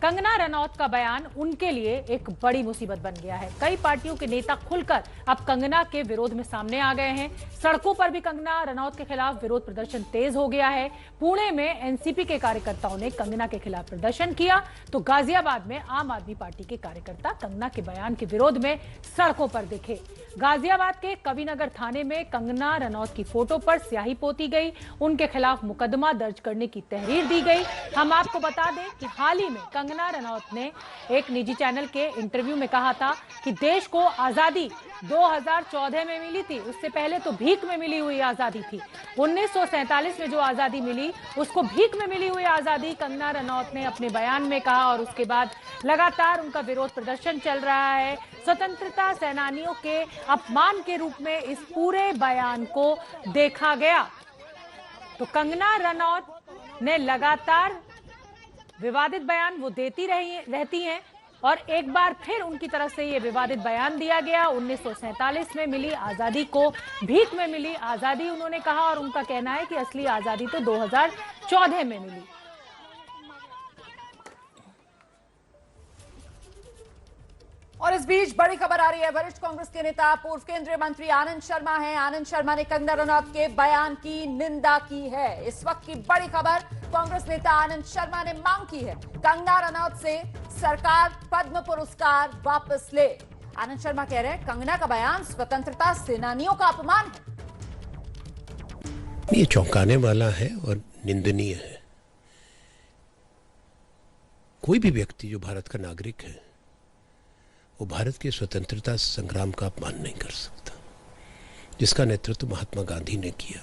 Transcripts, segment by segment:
कंगना रनौत का बयान उनके लिए एक बड़ी मुसीबत बन गया है। कई पार्टियों के नेता खुलकर अब कंगना के विरोध में सामने आ गए हैं। सड़कों पर भी कंगना रनौत के खिलाफ विरोध प्रदर्शन तेज हो गया है। पुणे में एनसीपी के कार्यकर्ताओं ने कंगना के खिलाफ प्रदर्शन किया, तो गाजियाबाद में आम आदमी पार्टी के कार्यकर्ता कंगना के बयान के विरोध में सड़कों पर दिखे। गाजियाबाद के कविनगर थाने में कंगना रनौत की फोटो पर स्याही पोती गई, उनके खिलाफ मुकदमा दर्ज करने की तहरीर दी गई। हम आपको बता दें कि हाल ही में कंगना रनौत ने एक निजी चैनल के इंटरव्यू में कहा था कि देश को आजादी 2014 में मिली थी, उससे पहले तो भीख में मिली हुई आजादी थी। 1947 में जो आजादी मिली उसको भीख में मिली हुई आजादी कंगना रनौत ने अपने बयान में कहा, और उसके बाद लगातार उनका विरोध प्रदर्शन चल रहा है। स्वतंत्रता सेनानियों के अपमान के रूप में इस पूरे बयान को देखा गया। तो कंगना रनौत ने लगातार विवादित बयान वो देती रहती हैं, और एक बार फिर उनकी तरफ से ये विवादित बयान दिया गया। 1947 में मिली आजादी को भीख में मिली आजादी उन्होंने कहा, और उनका कहना है कि असली आजादी तो 2014 में मिली। और इस बीच बड़ी खबर आ रही है। वरिष्ठ कांग्रेस के नेता पूर्व केंद्रीय मंत्री आनंद शर्मा हैं। आनंद शर्मा ने कंगना रनौत के बयान की निंदा की है। इस वक्त की बड़ी खबर, कांग्रेस नेता आनंद शर्मा ने मांग की है कंगना रनौत से सरकार पद्म पुरस्कार वापस ले। आनंद शर्मा कह रहे हैं कंगना का बयान स्वतंत्रता सेनानियों का अपमान है। ये चौंकाने वाला है और निंदनीय है। कोई भी व्यक्ति जो भारत का नागरिक है वो भारत के स्वतंत्रता संग्राम का अपमान नहीं कर सकता, जिसका नेतृत्व महात्मा गांधी ने किया।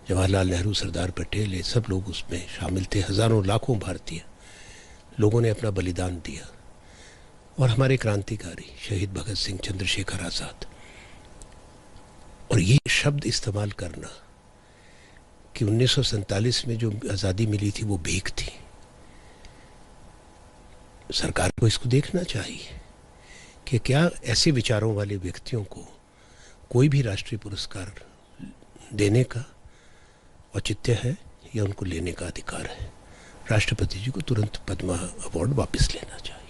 जवाहरलाल नेहरू, सरदार पटेल, ये सब लोग उसमें शामिल थे। हजारों लाखों भारतीय लोगों ने अपना बलिदान दिया, और हमारे क्रांतिकारी शहीद भगत सिंह, चंद्रशेखर आजाद। और ये शब्द इस्तेमाल करना कि 1947 में जो आज़ादी मिली थी वो भीख थी, सरकार को इसको देखना चाहिए कि क्या ऐसे विचारों वाले व्यक्तियों को कोई भी राष्ट्रीय पुरस्कार देने का औचित्य है या उनको लेने का अधिकार है। राष्ट्रपति जी को तुरंत पद्म अवार्ड वापस लेना चाहिए।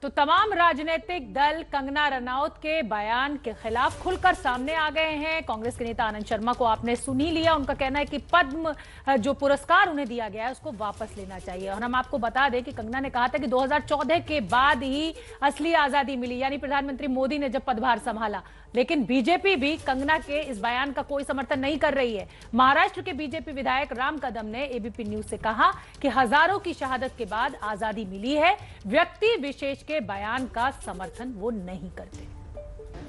तो तमाम राजनीतिक दल कंगना रनौत के बयान के खिलाफ खुलकर सामने आ गए हैं। कांग्रेस के नेता आनंद शर्मा को आपने सुन ही लिया, उनका कहना है कि पद्म जो पुरस्कार उन्हें दिया गया है उसको वापस लेना चाहिए। और हम आपको बता दें कि कंगना ने कहा था कि 2014 के बाद ही असली आजादी मिली, यानी प्रधानमंत्री मोदी ने जब पदभार संभाला। लेकिन बीजेपी भी कंगना के इस बयान का कोई समर्थन नहीं कर रही है। महाराष्ट्र के बीजेपी विधायक राम कदम ने एबीपी न्यूज से कहा कि हजारों की शहादत के बाद आजादी मिली है, व्यक्ति विशेष के बयान का समर्थन वो नहीं करते।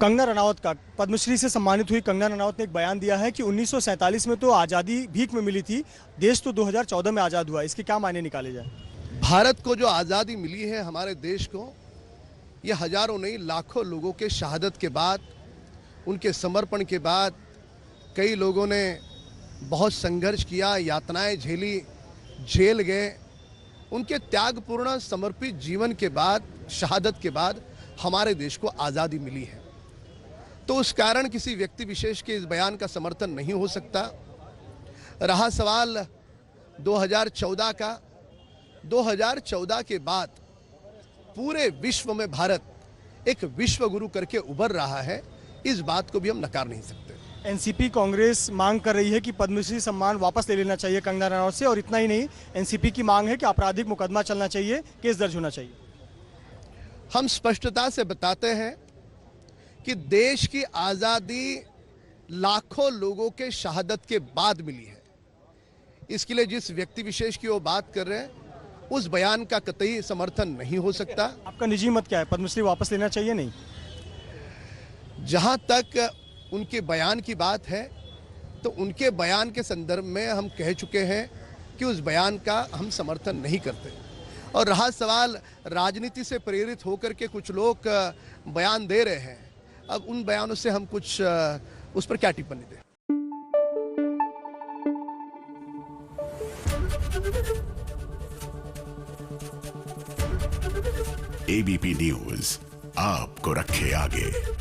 कंगना रनौत का पद्मश्री से सम्मानित हुई कंगना रनौत ने एक बयान दिया है कि 1947 में तो आजादी भीख में मिली थी, देश तो 2014 में आजाद हुआ। इसके क्या मायने निकाले जाए? भारत को जो आजादी मिली है, हमारे देश को, ये हजारों नहीं लाखों लोगों के शहादत के बाद, उनके समर्पण के बाद, कई लोगों ने बहुत संघर्ष किया, यातनाएं झेली, जेल गए। उनके त्यागपूर्ण समर्पित जीवन के बाद, शहादत के बाद हमारे देश को आज़ादी मिली है। तो उस कारण किसी व्यक्ति विशेष के इस बयान का समर्थन नहीं हो सकता। रहा सवाल 2014 का, 2014 के बाद पूरे विश्व में भारत एक विश्व गुरु करके उभर रहा है, इस बात को भी हम नकार नहीं सकते। एनसीपी कांग्रेस मांग कर रही है कि पद्मश्री सम्मान वापस ले लेना चाहिए कंगना रनौत से, और इतना ही नहीं, एनसीपी की मांग है कि आपराधिक मुकदमा चलना चाहिए, केस दर्ज होना चाहिए। हम स्पष्टता से बताते हैं कि देश की आज़ादी लाखों लोगों के शहादत के बाद मिली है। इसके लिए जिस व्यक्ति विशेष की वो बात कर रहे हैं, उस बयान का कतई समर्थन नहीं हो सकता। आपका निजी मत क्या है, पद्मश्री वापस लेना चाहिए नहीं? जहां तक उनके बयान की बात है, तो उनके बयान के संदर्भ में हम कह चुके हैं कि उस बयान का हम समर्थन नहीं करते। और रहा सवाल राजनीति से प्रेरित होकर के कुछ लोग बयान दे रहे हैं, अब उन बयानों से हम कुछ उस पर क्या टिप्पणी दें। एबीपी न्यूज आपको रखे आगे।